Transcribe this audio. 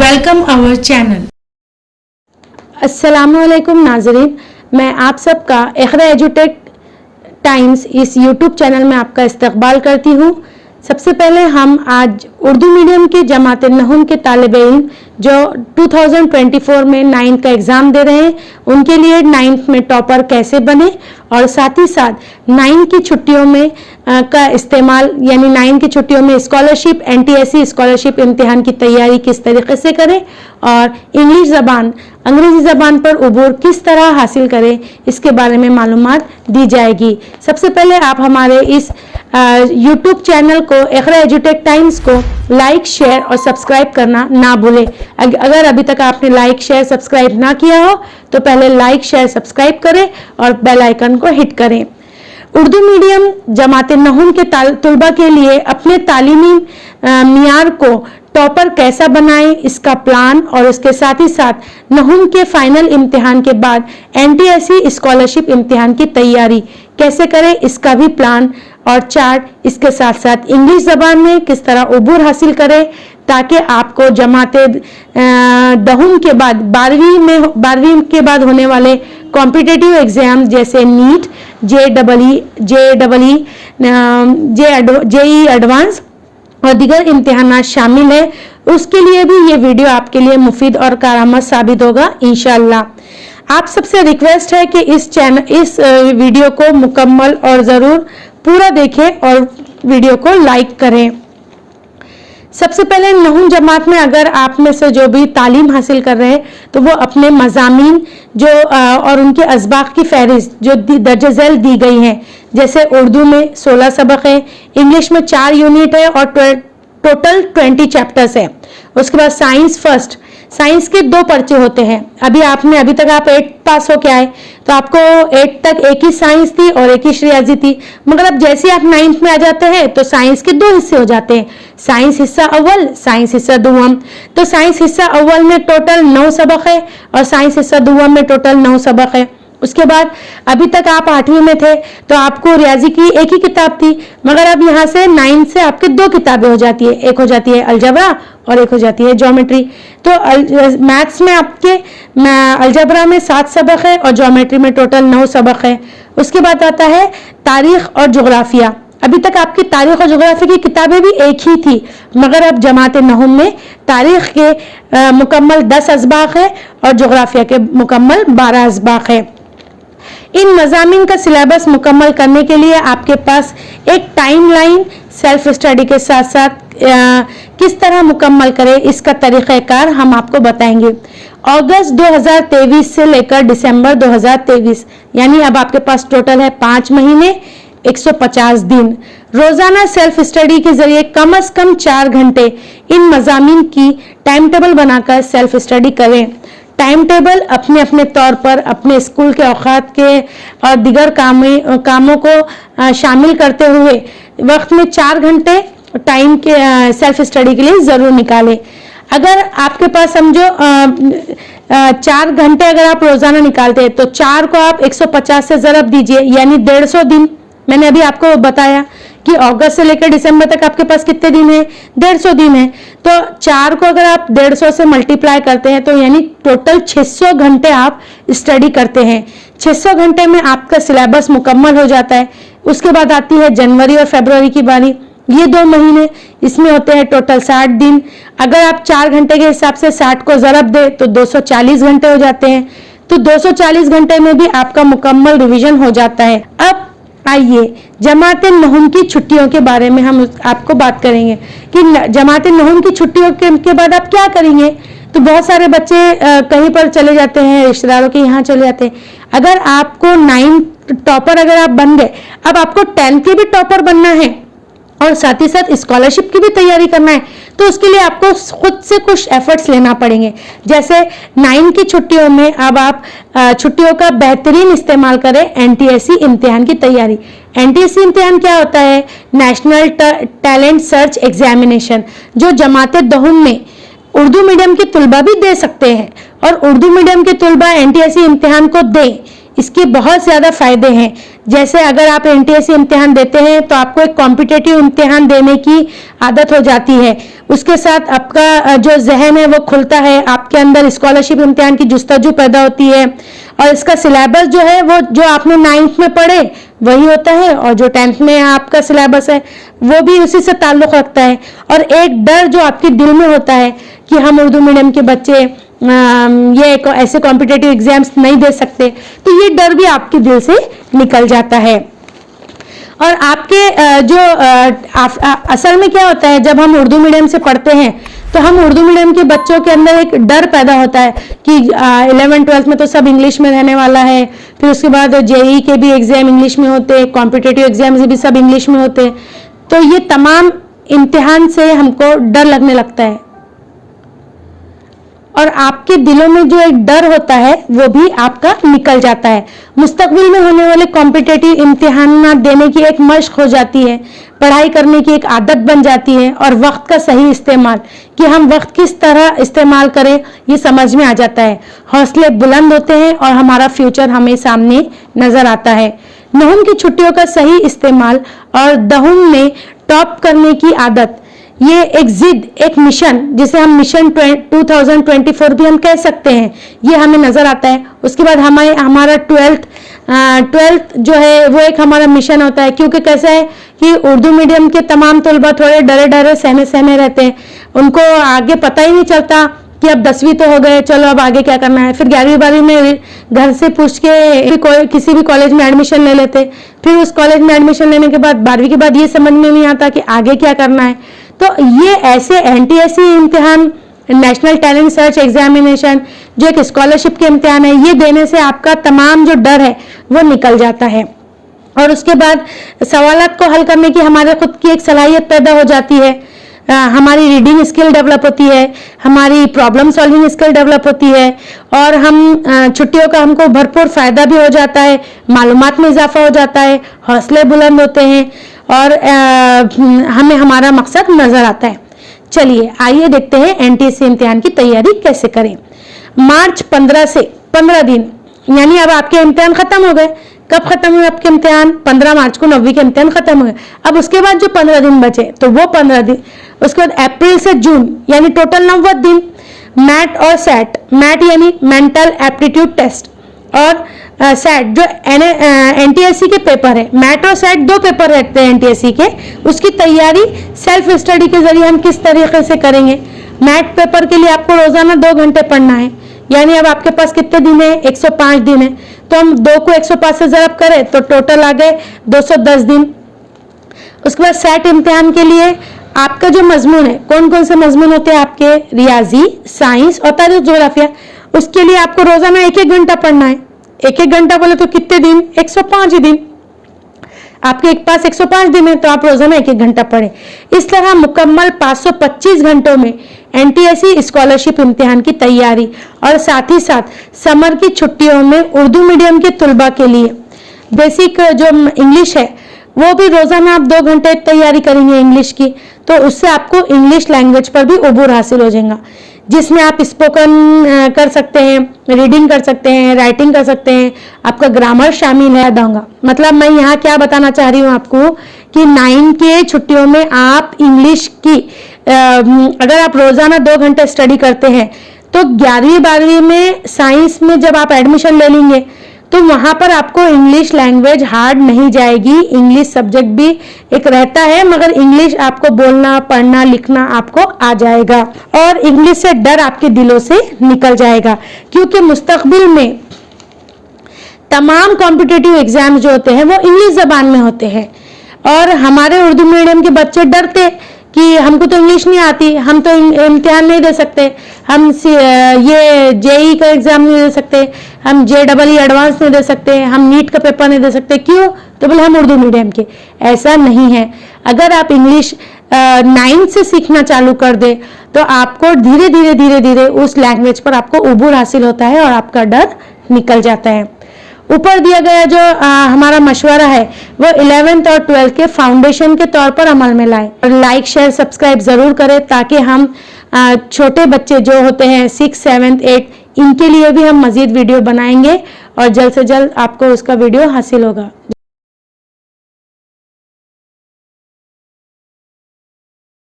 Welcome our channel. अस्सलामुअलैकुम नाज़रीन, मैं आप सबका इक़रा एजुटेक टाइम्स इस यूट्यूब चैनल में आपका इस्तकबाल करती हूँ। सबसे पहले हम आज उर्दू मीडियम के जमात नहुम के तालिब इल्म जो 2024 में 9th का एग्ज़ाम दे रहे हैं उनके लिए 9th में टॉपर कैसे बने और साथ ही साथ 9th की छुट्टियों में का इस्तेमाल यानी 9th की छुट्टियों में स्कॉलरशिप NTSC स्कॉलरशिप इम्तिहान की तैयारी किस तरीके से करें और इंग्लिश ज़बान अंग्रेज़ी ज़बान पर उबूर किस तरह हासिल करें, इसके बारे में मालूमात दी जाएगी। सबसे पहले आप हमारे इस यूट्यूब चैनल को इक़रा एजुटेक टाइम्स को लाइक, शेयर और सब्सक्राइब करना ना भूलें। अगर अभी तक आपने लाइक, शेयर, सब्सक्राइब ना किया हो तो पहले लाइक, शेयर, सब्सक्राइब करें और बेल आइकन को हिट करें। उर्दू मीडियम जमात नहुम के तलबा के लिए अपने तालीमी मियार को टॉपर कैसा बनाएं, इसका प्लान और उसके साथ ही साथ नहुम के फाइनल इम्तिहान के बाद NTSC स्कॉलरशिप इम्तिहान की तैयारी कैसे करें, इसका भी प्लान और चार्ट, इसके साथ साथ इंग्लिश ज़बान में किस तरह उबूर हासिल करें ताकि आपको जमात दहुम के बाद 12वीं के बाद होने वाले कॉम्पिटिटिव एग्ज़ाम जैसे नीट, JEE एडवांस और दीगर इम्तिहान शामिल है, उसके लिए भी ये वीडियो आपके लिए मुफीद और कारआमद साबित होगा इंशाअल्लाह। आप सबसे रिक्वेस्ट है कि इस वीडियो को मुकम्मल और ज़रूर पूरा देखें और वीडियो को लाइक करें। सबसे पहले नहुम जमात में अगर आप में से जो भी तालीम हासिल कर रहे हैं तो वो अपने मज़ामीन जो और उनके असबाक की फहरिस्त जो दर्ज झैल दी गई हैं, जैसे उर्दू में 16 सबक है, इंग्लिश में 4 यूनिट है और टोटल 20 चैप्टर्स है। उसके बाद साइंस फर्स्ट, साइंस के 2 पर्चे होते हैं। अभी तक आप 8 पास हो के आए तो आपको 8 तक एक ही साइंस थी और एक ही रियाजी थी, मगर अब जैसे आप 9th में आ जाते हैं तो साइंस के 2 हिस्से हो जाते हैं, साइंस हिस्सा अव्वल, साइंस हिस्सा दुवम। तो साइंस हिस्सा अव्वल में टोटल 9 सबक है और साइंस हिस्सा दुवम में टोटल 9 सबक है। उसके बाद अभी तक आप 8वीं में थे तो आपको रियाजी की एक ही किताब थी, मगर अब यहाँ से 9th से आपके 2 किताबें हो जाती है, एक हो जाती है अलजबरा और एक हो जाती है ज्योमेट्री। तो मैथ्स में आपके अलजबरा में 7 सबक है और ज्योमेट्री में टोटल 9 सबक है। उसके बाद आता है तारीख और जोग्राफिया। अभी तक आपकी तारीख और जोग्राफी की किताबें भी एक ही थी, मगर अब जमात नहुम में तारीख के मुकम्मल 10 असबाक है और जोग्राफिया के मुकम्मल 12 असबाक है। इन मज़ामीन का सिलेबस मुकम्मल करने के लिए आपके पास एक टाइमलाइन सेल्फ स्टडी के साथ साथ किस तरह मुकम्मल करें इसका तरीक़ाकार हम आपको बताएंगे। अगस्त 2023 से लेकर दिसंबर 2023 यानी अब आपके पास टोटल है 5 महीने 150 दिन। रोज़ाना सेल्फ स्टडी के ज़रिए कम से कम 4 घंटे इन मज़ामीन की टाइम टेबल बनाकर सेल्फ स्टडी करें। टाइम टेबल अपने अपने तौर पर अपने स्कूल के औकात के और दीगर कामों को शामिल करते हुए वक्त में 4 घंटे टाइम के सेल्फ स्टडी के लिए ज़रूर निकालें। अगर आपके पास समझो 4 घंटे अगर आप रोज़ाना निकालते हैं तो 4 को आप 150 से ज़रब दीजिए यानी 150 दिन। मैंने अभी आपको बताया कि अगस्त से लेकर दिसंबर तक आपके पास कितने दिन है, 150 दिन है। तो 4 को अगर आप 150 से मल्टीप्लाई करते हैं तो यानी टोटल 600 घंटे आप स्टडी करते हैं। 600 घंटे में आपका सिलेबस मुकम्मल हो जाता है। उसके बाद आती है जनवरी और फरवरी की बारी, ये 2 महीने, इसमें होते हैं टोटल 60 दिन। अगर आप 4 घंटे के हिसाब से 60 को ज़रब दे तो 240 घंटे हो जाते हैं। तो 240 घंटे में भी आपका मुकम्मल रिवीजन हो जाता है। अब आइए जमात नहुम की छुट्टियों के बारे में हम आपको बात करेंगे कि जमात नहुम की छुट्टियों के बाद आप क्या करेंगे। तो बहुत सारे बच्चे कहीं पर चले जाते हैं, रिश्तेदारों के यहाँ चले जाते हैं। अगर आपको 9th टॉपर अगर आप बन गए, अब आपको 10th के भी टॉपर बनना है और साथ ही साथ स्कॉलरशिप की भी तैयारी करना है, तो उसके लिए आपको खुद से कुछ एफर्ट्स लेना पड़ेंगे। जैसे 9th की छुट्टियों में अब आप छुट्टियों का बेहतरीन इस्तेमाल करें NTSC इम्तिहान की तैयारी। NTSC इम्तिहान क्या होता है? नेशनल टैलेंट सर्च एग्जामिनेशन, जो जमात दहुम में उर्दू मीडियम के तुलबा भी दे सकते हैं और उर्दू मीडियम के तुलबा NTSC इम्तिहान को दें। इसके बहुत ज़्यादा फायदे हैं। जैसे अगर आप एनटीएससी इम्तिहान देते हैं तो आपको एक कॉम्पिटिटिव इम्तिहान देने की आदत हो जाती है, उसके साथ आपका जो जहन है वो खुलता है, आपके अंदर स्कॉलरशिप इम्तिहान की जुस्तजू पैदा होती है, और इसका सिलेबस जो है वो जो आपने 9th में पढ़े वही होता है, और जो 10th में आपका सिलेबस है वो भी उसी से ताल्लुक़ रखता है। और एक डर जो आपके दिल में होता है कि हम उर्दू मीडियम के बच्चे ये ऐसे कॉम्पिटिटिव एग्जाम्स नहीं दे सकते, तो ये डर भी आपके दिल से निकल जाता है। और आपके असल में क्या होता है, जब हम उर्दू मीडियम से पढ़ते हैं तो हम उर्दू मीडियम के बच्चों के अंदर एक डर पैदा होता है कि 11th-12th में तो सब इंग्लिश में रहने वाला है, फिर उसके बाद जेईई के भी एग्जाम इंग्लिश में होते, कॉम्पिटिटिव एग्जाम्स भी सब इंग्लिश में होते, तो ये तमाम इम्तिहान से हमको डर लगने लगता है। और आपके दिलों में जो एक डर होता है वो भी आपका निकल जाता है। मुस्तकबिल में होने वाले कॉम्पिटिटिव इम्तिहान देने की एक मश्क हो जाती है, पढ़ाई करने की एक आदत बन जाती है, और वक्त का सही इस्तेमाल कि हम वक्त किस तरह इस्तेमाल करें ये समझ में आ जाता है। हौसले बुलंद होते हैं और हमारा फ्यूचर हमें सामने नजर आता है। नहुम की छुट्टियों का सही इस्तेमाल और दहुम में टॉप करने की आदत, ये एक जिद, एक मिशन, जिसे हम मिशन 2024 भी हम कह सकते हैं, ये हमें नजर आता है। उसके बाद हमारा 12th जो है वो एक हमारा मिशन होता है, क्योंकि कैसा है कि उर्दू मीडियम के तमाम तलबा थोड़े डरे डरे सहमे सहमे रहते हैं, उनको आगे पता ही नहीं चलता कि अब 10वीं तो हो गए, चलो अब आगे क्या करना है। फिर 11वीं-12वीं में घर से पूछ के किसी भी कॉलेज में एडमिशन ले लेते, फिर उस कॉलेज में एडमिशन लेने के बाद 12वीं के बाद ये समझ में नहीं आता कि आगे क्या करना है। तो ये ऐसे एनटीएससी इम्तिहान, नेशनल टैलेंट सर्च एग्जामिनेशन, जो एक स्कॉलरशिप के इम्तिहान है, ये देने से आपका तमाम जो डर है वो निकल जाता है। और उसके बाद सवालात को हल करने की हमारे खुद की एक सलाहियत पैदा हो जाती है, हमारी रीडिंग स्किल डेवलप होती है, हमारी प्रॉब्लम सॉल्विंग स्किल डेवलप होती है, और हम छुट्टियों का हमको भरपूर फायदा भी हो जाता है, मालूमात में इजाफा हो जाता है, हौसले बुलंद होते हैं, और हमें हमारा मकसद नजर आता है। चलिए आइए देखते हैं एनटीएससी इम्तिहान की तैयारी कैसे करें। मार्च 15 से 15 दिन, यानी अब आपके इम्तिहान खत्म हो गए। कब खत्म हुए आपके इम्तिहान? 15 मार्च को 9वीं के इम्तिहान खत्म हुए। अब उसके बाद जो 15 दिन बचे तो वो 15 दिन, उसके बाद अप्रैल से जून यानी टोटल 90 दिन। मैट और सैट, मैट यानी मेंटल एप्टीट्यूड टेस्ट, और सैट जो एनटीएससी के पेपर है, मैट और सैट 2 पेपर रहते हैं एनटीएससी के, उसकी तैयारी सेल्फ स्टडी के जरिए हम किस तरीके से करेंगे। मैट पेपर के लिए आपको रोजाना 2 घंटे पढ़ना है, यानी अब आपके पास कितने दिन है? 105 दिन है, तो हम 2 को 105 से ज़रब करें तो टोटल आ गए 210 दिन। उसके बाद सैट इम्तिहान के लिए आपका जो मजमून है, कौन कौन से मजमून होते हैं आपके? रियाजी, साइंस और तारीख जोग्राफिया। उसके लिए आपको रोजाना 1-1 घंटा पढ़ना है। 1-1 घंटा बोले तो कितने दिन? 105 दिन। आपके पास 105 दिन है तो आप रोजाना 1-1 घंटा पढ़ें। इस तरह मुकम्मल 525 घंटों में एनटीएससी स्कॉलरशिप इम्तिहान की तैयारी, और साथ ही साथ समर की छुट्टियों में उर्दू मीडियम के तुलबा के लिए बेसिक जो इंग्लिश है वो भी रोजाना आप 2 घंटे तैयारी करेंगे इंग्लिश की, तो उससे आपको इंग्लिश लैंग्वेज पर भी उबूर हासिल हो जाएगा, जिसमें आप स्पोकन कर सकते हैं, रीडिंग कर सकते हैं, राइटिंग कर सकते हैं, आपका ग्रामर शामिल है दूंगा। मतलब मैं यहाँ क्या बताना चाह रही हूँ आपको कि 9 के छुट्टियों में आप इंग्लिश की अगर आप रोजाना 2 घंटे स्टडी करते हैं तो 11वीं-12वीं में साइंस में जब आप एडमिशन ले लेंगे तो वहां पर आपको इंग्लिश लैंग्वेज हार्ड नहीं जाएगी। इंग्लिश सब्जेक्ट भी एक रहता है, मगर इंग्लिश आपको बोलना, पढ़ना, लिखना आपको आ जाएगा, और इंग्लिश से डर आपके दिलों से निकल जाएगा, क्योंकि मुस्तकबिल में तमाम कॉम्पिटिटिव एग्जाम जो होते हैं वो इंग्लिश जबान में होते हैं, और हमारे उर्दू मीडियम के बच्चे डरते कि हमको तो इंग्लिश नहीं आती, हम तो इम्तिहान नहीं दे सकते, हम ये जेईई का एग्जाम नहीं दे सकते, हम JEE एडवांस नहीं दे सकते, हम नीट का पेपर नहीं दे सकते। क्यों? तो बोले हम उर्दू मीडियम के। ऐसा नहीं है। अगर आप इंग्लिश 9 से सीखना चालू कर दे तो आपको धीरे धीरे धीरे धीरे उस लैंग्वेज पर आपको उबूर हासिल होता है और आपका डर निकल जाता है। ऊपर दिया गया जो हमारा मशवरा है वो 11th और 12th के फाउंडेशन के तौर पर अमल में लाएं, और लाइक, शेयर, सब्सक्राइब जरूर करें, ताकि हम छोटे बच्चे जो होते हैं 6, 7, 8 इनके लिए भी हम मजीद वीडियो बनाएंगे और जल्द से जल्द आपको उसका वीडियो हासिल होगा।